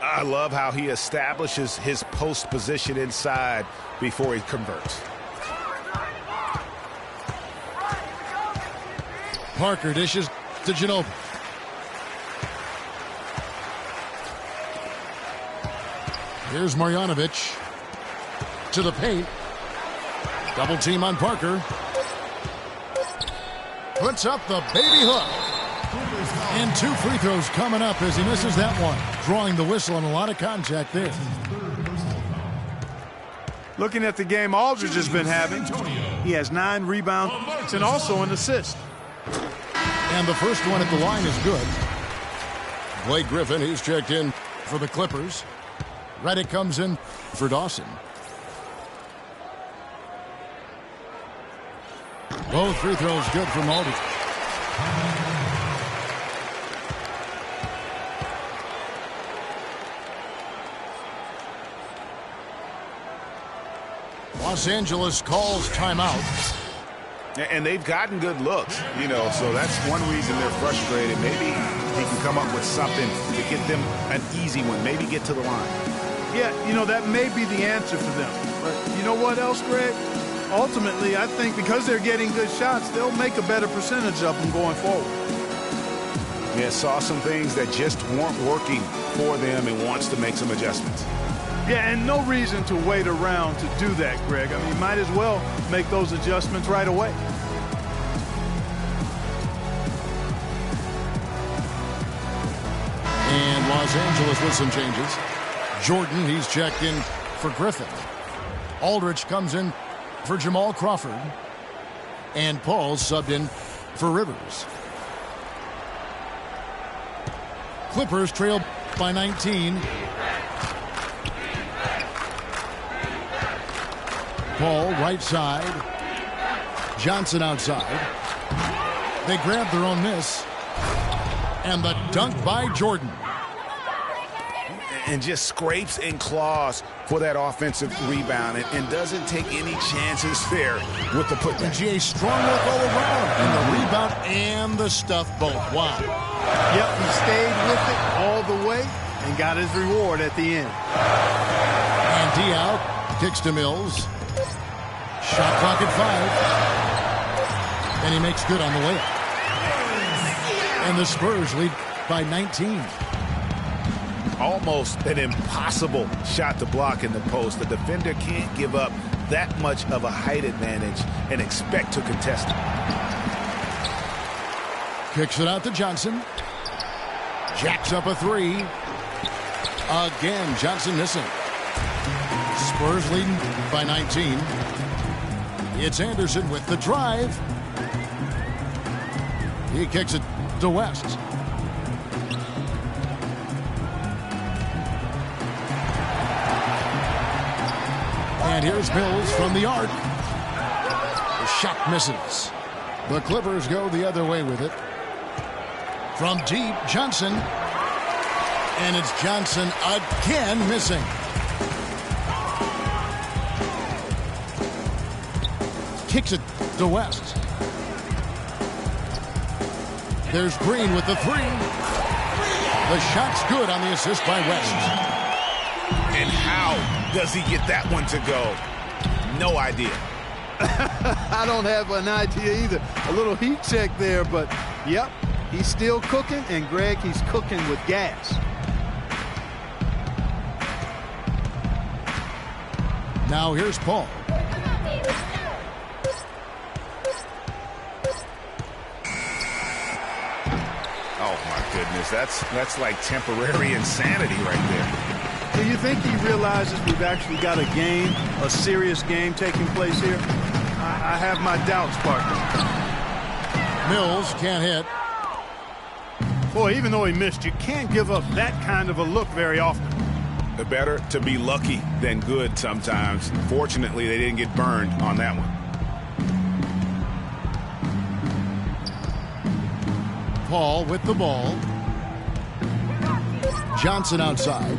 I love how he establishes his post position inside before he converts. Parker dishes to Ginobili. Here's Marjanovic to the paint. Double team on Parker. Puts up the baby hook. And 2 free throws coming up as he misses that one. Drawing the whistle and a lot of contact there. Looking at the game Aldridge has been having, he has 9 rebounds and also an assist. And the first one at the line is good. Blake Griffin, he's checked in for the Clippers. Redick comes in for Dawson. Both free throws good from Aldridge. Los Angeles calls timeout. And they've gotten good looks, you know, so that's one reason they're frustrated. Maybe he can come up with something to get them an easy one, maybe get to the line. Yeah, you know, that may be the answer for them. But you know what else, Greg? Ultimately, I think because they're getting good shots, they'll make a better percentage of them going forward. Yeah, saw some things that just weren't working for them and wants to make some adjustments. Yeah, and no reason to wait around to do that, Greg. I mean, might as well make those adjustments right away. And Los Angeles with some changes. Jordan, he's checked in for Griffin. Aldridge comes in for Jamal Crawford. And Paul subbed in for Rivers. Clippers trail by 19. Paul right side. Johnson outside. They grab their own miss. And the dunk by Jordan. And just scrapes and claws for that offensive rebound and doesn't take any chances there with the putback. And GA, strong work all around. And the rebound and the stuff both. Wow. Yep, he stayed with it all the way and got his reward at the end. And Diaw kicks to Mills. Shot clock at 5. And he makes good on the layup. And the Spurs lead by 19. Almost an impossible shot to block in the post. The defender can't give up that much of a height advantage and expect to contest it. Kicks it out to Johnson. Jacks up a 3. Again, Johnson missing. Spurs leading by 19. It's Anderson with the drive. He kicks it to West. And here's Mills from the arc. The shot misses. The Clippers go the other way with it. From deep, Johnson. And it's Johnson again missing. Kicks it to West. There's Green with the 3. The shot's good on the assist by West. And how does he get that one to go? No idea. I don't have an idea either. A little heat check there, but yep, he's still cooking, and Greg, he's cooking with gas. Now here's Paul. Oh my goodness, that's like temporary insanity right there. Do you think he realizes we've actually got a game, a serious game taking place here? I have my doubts, partner. Mills can't hit. Boy, even though he missed, you can't give up that kind of a look very often. Better to be lucky than good sometimes. Fortunately, they didn't get burned on that one. Paul with the ball. Johnson outside.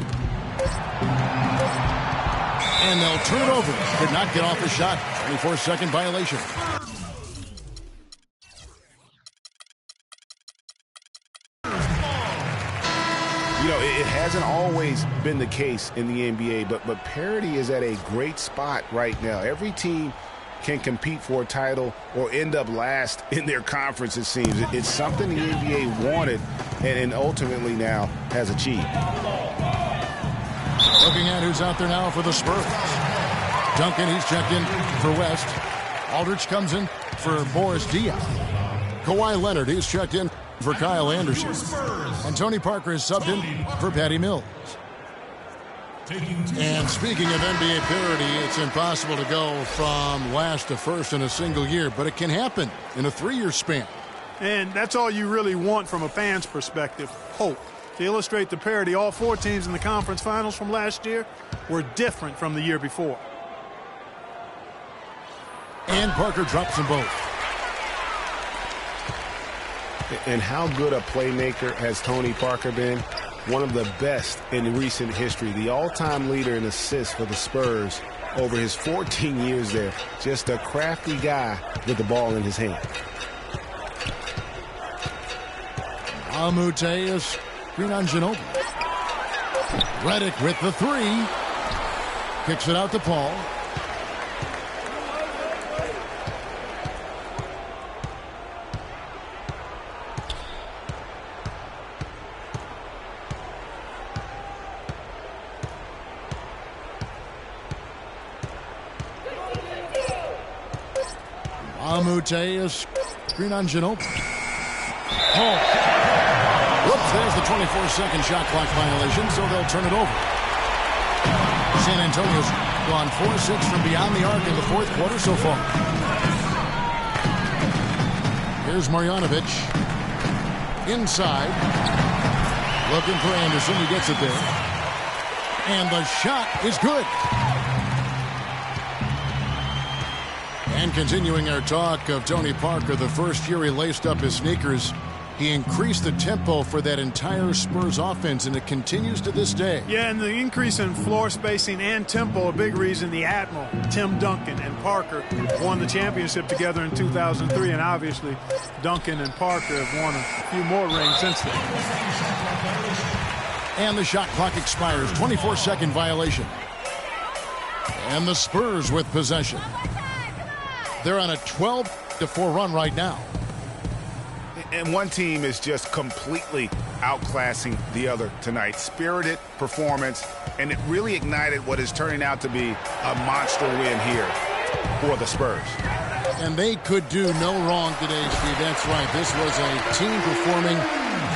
And they'll turn it over. Did not get off the shot. 24-second violation. You know, it hasn't always been the case in the NBA, but parity is at a great spot right now. Every team can compete for a title or end up last in their conference, it seems. It's something the NBA wanted and ultimately now has achieved. Looking at who's out there now for the Spurs. Duncan, he's checked in for West. Aldridge comes in for Boris Diaw. Kawhi Leonard, he's checked in for Kyle Anderson. And Tony Parker is subbed in for Patty Mills. And speaking of NBA parity, it's impossible to go from last to first in a single year, but it can happen in a 3-year span. And that's all you really want from a fan's perspective, hope. To illustrate the parity, all 4 teams in the conference finals from last year were different from the year before. And Parker drops them both. And how good a playmaker has Tony Parker been? One of the best in recent history. The all-time leader in assists for the Spurs over his 14 years there. Just a crafty guy with the ball in his hand. Amute is screen on Ginobili. Redick with the three. Kicks it out to Paul. Amute is screen on Ginobili. Paul. Whoops, there's the 24-second shot clock violation, so they'll turn it over. San Antonio's gone 4-6 from beyond the arc in the fourth quarter so far. Here's Marjanovic. Inside. Looking for Anderson. He gets it there. And the shot is good. And continuing our talk of Tony Parker, the first year he laced up his sneakers, he increased the tempo for that entire Spurs offense, and it continues to this day. Yeah, and the increase in floor spacing and tempo, a big reason the Admiral, Tim Duncan, and Parker won the championship together in 2003, and obviously Duncan and Parker have won a few more rings since then. And the shot clock expires. 24-second violation. And the Spurs with possession. They're on a 12-4 run right now. And one team is just completely outclassing the other tonight. Spirited performance, and it really ignited what is turning out to be a monster win here for the Spurs. And they could do no wrong today, Steve. That's right. This was a team performing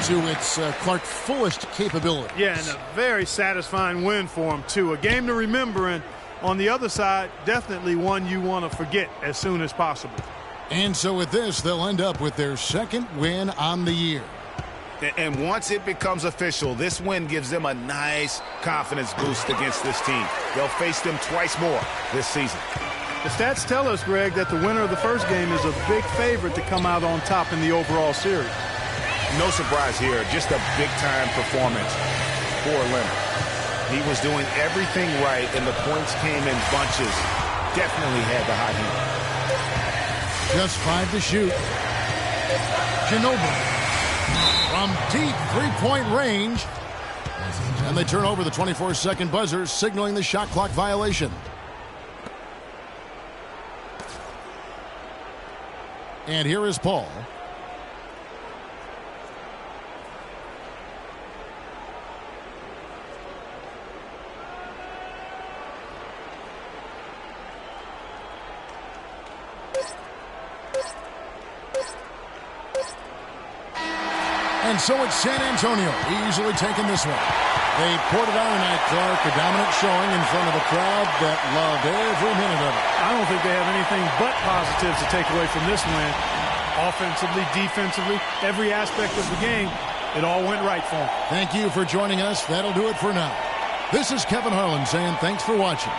to its Clark fullest capability. Yeah, and a very satisfying win for them, too. A game to remember, and on the other side, definitely one you want to forget as soon as possible. And so with this, they'll end up with their second win on the year. And once it becomes official, this win gives them a nice confidence boost against this team. They'll face them twice more this season. The stats tell us, Greg, that the winner of the first game is a big favorite to come out on top in the overall series. No surprise here, just a big-time performance for Leonard. He was doing everything right, and the points came in bunches. Definitely had the hot hand. Just 5 to shoot. Ginobili from deep three-point range. And they turn over the 24-second buzzer, signaling the shot clock violation. And here is Paul. And so it's San Antonio easily taking this one. They poured it on tonight, Clark. A dominant showing in front of a crowd that loved every minute of it. I don't think they have anything but positives to take away from this win. Offensively, defensively, every aspect of the game, it all went right for them. Thank you for joining us. That'll do it for now. This is Kevin Harlan saying thanks for watching.